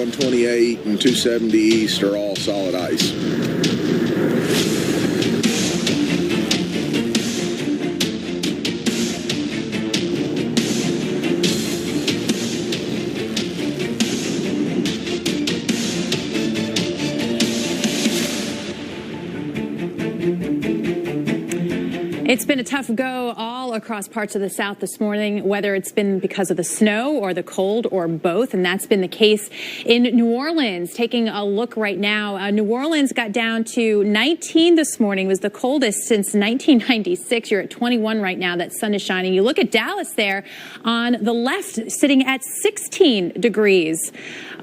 128 and 270 east are all solid ice. It's been a tough go all across parts of the South this morning, whether it's been because of the snow or the cold or both, and that's been the case in New Orleans. Taking a look right now, New Orleans got down to 19 this morning. It was the coldest since 1996. You're at 21 right now. That sun is shining. You look at Dallas there on the left, sitting at 16 degrees.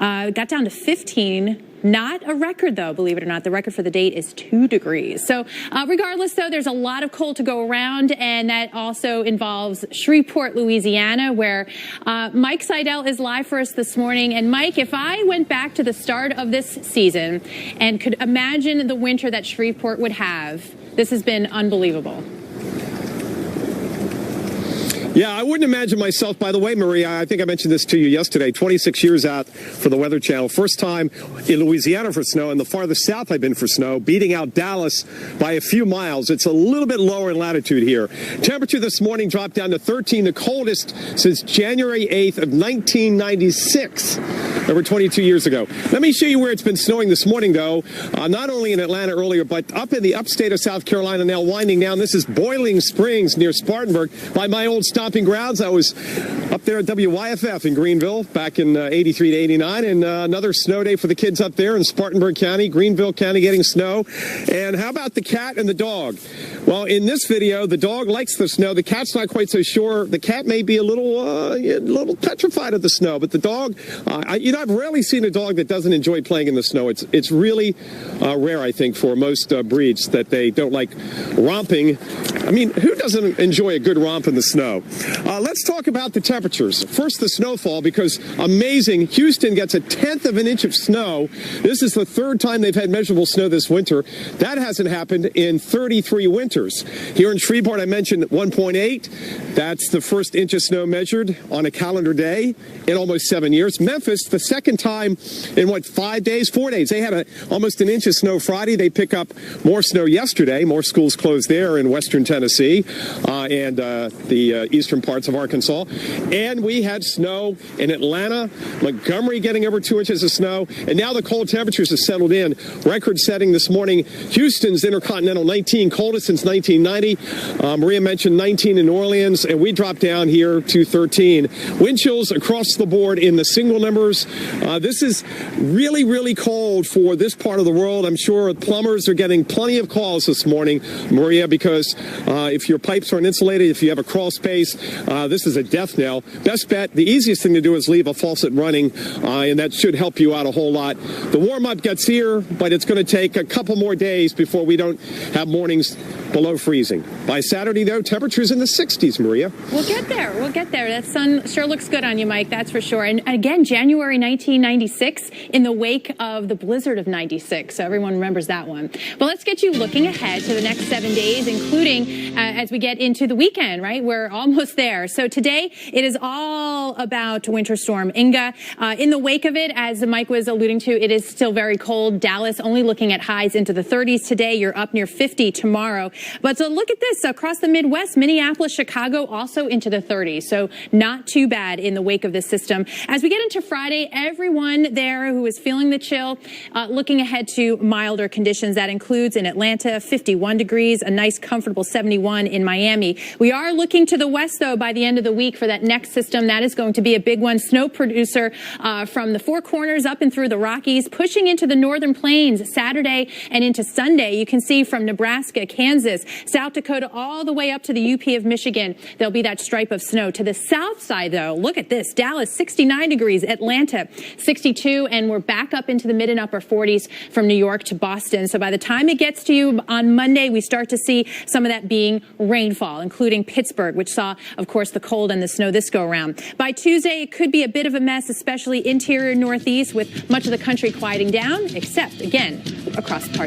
Got down to 15. Not a record, though, believe it or not. The record for the date is 2 degrees. So regardless, though, there's a lot of cold to go around, and that also involves Shreveport, Louisiana, where Mike Seidel is live for us this morning. And, Mike, if I went back to the start of this season and could imagine the winter that Shreveport would have, this has been unbelievable. Yeah, I wouldn't imagine myself, by the way, Maria, I think I mentioned this to you yesterday, 26 years out for the Weather Channel. First time in Louisiana for snow, and the farthest south I've been for snow, beating out Dallas by a few miles. It's a little bit lower in latitude here. Temperature this morning dropped down to 13, the coldest since January 8th of 1996, over 22 years ago. Let me show you where it's been snowing this morning, though. Not only in Atlanta earlier, but up in the upstate of South Carolina, now winding down. This is Boiling Springs near Spartanburg, by my old stomping grounds. I was up there at WYFF in Greenville back in 83 to 89, and another snow day for the kids up there in Spartanburg County, Greenville County getting snow. And how about the cat and the dog? Well, in this video, the dog likes the snow. The cat's not quite so sure. The cat may be a little petrified of the snow, but the dog, I've rarely seen a dog that doesn't enjoy playing in the snow. It's really rare, I think, for most breeds that they don't like romping. I mean, who doesn't enjoy a good romp in the snow? Let's talk about the temperatures. First, the snowfall, because amazing. Houston gets a 1/10 of an inch of snow. This is the third time they've had measurable snow this winter. That hasn't happened in 33 winters. Here in Shreveport, I mentioned 1.8. That's the first inch of snow measured on a calendar day in almost 7 years. Memphis, the second time in, 4 days. They had almost an inch of snow Friday. They pick up more snow yesterday. More schools closed there in western Tennessee and the eastern parts of Arkansas. And we had snow in Atlanta, Montgomery getting over 2 inches of snow. And now the cold temperatures have settled in. Record setting this morning. Houston's Intercontinental 19, coldest since 1990. Maria mentioned 19 in New Orleans, and we dropped down here to 13. Wind chills across the board in the single numbers. This is really, really cold for this part of the world. I'm sure plumbers are getting plenty of calls this morning, Maria, because if your pipes aren't insulated, if you have a crawl space, this is a death knell. Best bet, the easiest thing to do is leave a faucet running, and that should help you out a whole lot. The warm-up gets here, but it's going to take a couple more days before we don't have mornings below freezing. By Saturday, though, temperatures in the 60s, Maria. We'll get there. We'll get there. That sun sure looks good on you, Mike, that's for sure. And again, January 1996, in the wake of the blizzard of 96. So everyone remembers that one. But let's get you looking ahead to the next 7 days, including as we get into the weekend, right? We're almost there. So today, it is all about Winter Storm Inga. In the wake of it, as Mike was alluding to, it is still very cold. Dallas only looking at highs into the 30s today. You're up near 50 tomorrow. But so look at this. Across the Midwest, Minneapolis, Chicago, also into the 30s. So not too bad in the wake of this system. As we get into Friday, everyone there who is feeling the chill, looking ahead to milder conditions. That includes in Atlanta, 51 degrees, a nice comfortable 71 in Miami. We are looking to the west, though, by the end of the week for that next system. That is going to be a big one. Snow producer from the Four Corners up and through the Rockies, pushing into the northern plains Saturday and into Sunday. You can see from Nebraska, Kansas, South Dakota, all the way up to the UP of Michigan. There'll be that stripe of snow. To the south side, though, look at this. Dallas, 69 degrees. Atlanta, 62. And we're back up into the mid and upper 40s from New York to Boston. So by the time it gets to you on Monday, we start to see some of that being rainfall, including Pittsburgh, which saw, of course, the cold and the snow this go around. By Tuesday, it could be a bit of a mess, especially interior Northeast, with much of the country quieting down, except, again, across parts.